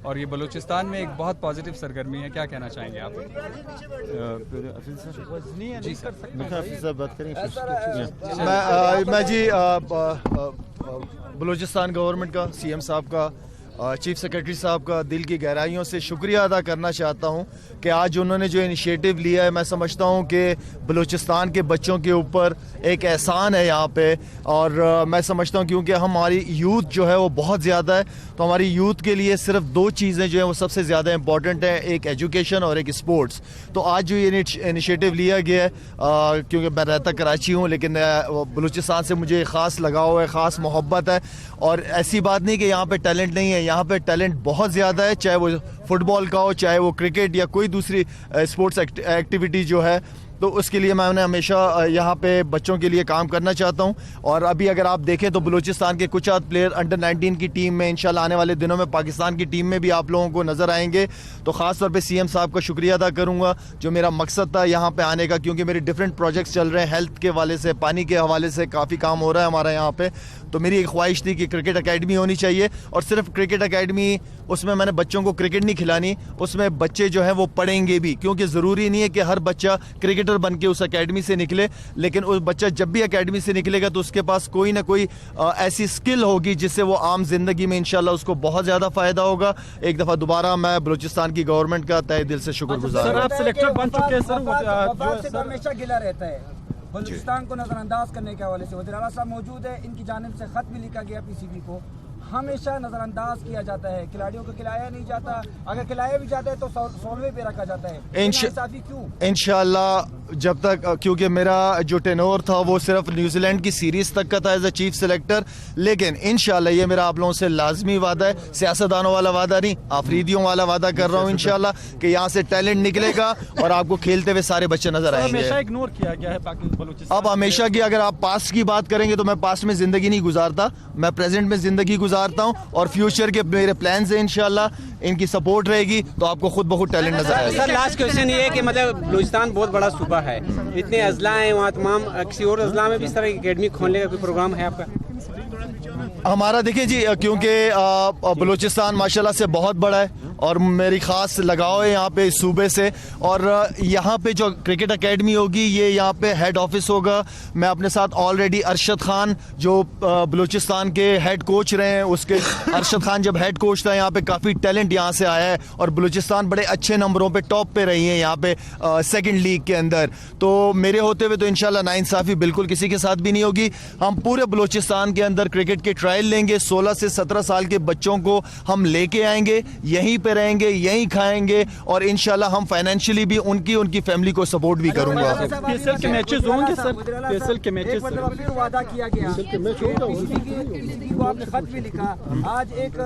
اور یہ بلوچستان میں ایک بہت پازیٹیو سرگرمی ہے. کیا کہنا چاہیں گے آپ؟ جی سر. میں جی بلوچستان گورنمنٹ کا، سی ایم صاحب کا، چیف سیکرٹری صاحب کا دل کی گہرائیوں سے شکریہ ادا کرنا چاہتا ہوں کہ آج انہوں نے جو انیشیٹو لیا ہے. میں سمجھتا ہوں کہ بلوچستان کے بچوں کے اوپر ایک احسان ہے یہاں پہ، اور میں سمجھتا ہوں کیونکہ ہماری یوتھ جو ہے وہ بہت زیادہ ہے، تو ہماری یوتھ کے لیے صرف دو چیزیں جو ہیں وہ سب سے زیادہ امپورٹنٹ ہیں، ایک ایجوکیشن اور ایک اسپورٹس. تو آج جو یہ انیشیٹو لیا گیا ہے، کیونکہ میں رہتا کراچی ہوں لیکن بلوچستان سے مجھے خاص لگاؤ ہے، خاص محبت ہے. اور ایسی بات نہیں کہ یہاں پہ ٹیلنٹ نہیں ہے، یہاں پہ ٹیلنٹ بہت زیادہ ہے، چاہے وہ فٹ بال کا ہو، چاہے وہ کرکٹ یا کوئی دوسری اسپورٹس ایکٹیویٹی جو ہے. تو اس کے لیے میں نے ہمیشہ یہاں پہ بچوں کے لیے کام کرنا چاہتا ہوں. اور ابھی اگر آپ دیکھیں تو بلوچستان کے کچھ آدھ پلیئر انڈر 19 کی ٹیم میں انشاءاللہ آنے والے دنوں میں پاکستان کی ٹیم میں بھی آپ لوگوں کو نظر آئیں گے. تو خاص طور پہ سی ایم صاحب کا شکریہ ادا کروں گا، جو میرا مقصد تھا یہاں پہ آنے کا، کیونکہ میرے ڈفرینٹ پروجیکٹس چل رہے ہیں ہیلتھ کے حوالے سے، پانی کے حوالے سے کافی کام ہو رہا ہے ہمارا یہاں پہ. تو میری ایک خواہش تھی کہ کرکٹ اکیڈمی ہونی چاہیے، اور صرف کرکٹ اکیڈمی اس میں نے بچوں کو کرکٹ نہیں کھلانی، اس میں بچے جو ہیں وہ پڑھیں گے بھی، کیونکہ ضروری نہیں ہے کہ ہر بچہ کرکٹر بن کے اس اکیڈمی سے نکلے، لیکن اس بچہ جب بھی اکیڈمی سے نکلے گا تو اس کے پاس کوئی نہ کوئی ایسی سکل ہوگی جس سے وہ عام زندگی میں انشاءاللہ اس کو بہت زیادہ فائدہ ہوگا. ایک دفعہ دوبارہ میں بلوچستان کی گورنمنٹ کا تہہ دل سے شکر گزار ہوں. سر آپ سلیکٹر بن چکے ہیں سر، ہمیشہ گلا رہتا ہے بلوچستان کو نظر انداز کرنے کے حوالے سے. وزیر اعلیٰ صاحب موجود ہے، ان کی جانب سے خط بھی لکھا گیا پی سی بی کو. ہمیشہ نظر انداز کیا جاتا ہے، کھلاڑیوں کو کھلایا نہیں جاتا، اگر کھلایا بھی جاتا ہے تو 16ویں پہ رکھا جاتا ہے. انصافی کیوں؟ انشاءاللہ جب تک، کیونکہ میرا جو ٹینور تھا وہ صرف نیوزی لینڈ کی سیریز تک کا تھا ایز اے چیف سلیکٹر، لیکن انشاءاللہ یہ میرا آپ لوگوں سے لازمی وعدہ ہے، سیاستدانوں والا وعدہ نہیں، آفریدیوں والا وعدہ کر رہا ہوں انشاءاللہ کہ یہاں سے ٹیلنٹ نکلے گا اور آپ کو کھیلتے ہوئے سارے بچے نظر آئیں گے. ہمیشہ اگنور کیا گیا ہے بلوچستان. اب ہمیشہ کی اگر آپ پاسٹ کی بات کریں گے تو میں پاسٹ میں زندگی نہیں گزارتا، میں پریزنٹ میں زندگی گزارتا ہوں، اور فیوچر کے میرے پلانز ہیں انشاءاللہ، ان کی سپورٹ رہے گی تو آپ کو خود بخود ٹیلنٹ نظر آئے گا. سر لاسٹ کویشچن یہ ہے کہ مطلب بلوچستان بہت بڑا صوبہ ہے، اتنے اضلاع ہیں وہاں، تمام کسی اور اضلاع میں بھی اس طرح کی اکیڈمی کھولنے کا کوئی پروگرام ہے آپ کا؟ ہمارا دیکھیں جی، کیونکہ بلوچستان ماشاءاللہ سے بہت بڑا ہے اور میری خاص لگاؤ ہے یہاں پہ اس صوبے سے، اور یہاں پہ جو کرکٹ اکیڈمی ہوگی یہ یہاں پہ ہیڈ آفس ہوگا. میں اپنے ساتھ آلریڈی ارشد خان جو بلوچستان کے ہیڈ کوچ رہے ہیں، اس کے ارشد خان جب ہیڈ کوچ تھا یہاں پہ کافی ٹیلنٹ یہاں سے آیا ہے، اور بلوچستان بڑے اچھے نمبروں پہ ٹاپ پہ رہی ہیں یہاں پہ سیکنڈ لیگ کے اندر. تو میرے ہوتے ہوئے تو انشاءاللہ ناانصافی بالکل کسی کے ساتھ بھی نہیں ہوگی. ہم پورے بلوچستان کے اندر کرکٹ کے ٹرائل لیں گے، 16 سے 17 سال کے بچوں کو ہم لے کے آئیں گے، یہیں پہ رہیں گے، یہیں کھائیں گے، اور انشاءاللہ ہم فائنینشلی بھی ان کی فیملی کو سپورٹ بھی کروں گا. پی ایس ایل کے میچز ہوں گے سر، پی ایس ایل کے میچز پھر وعدہ کیا گیا، آپ نے خط بھی لکھا آج ایک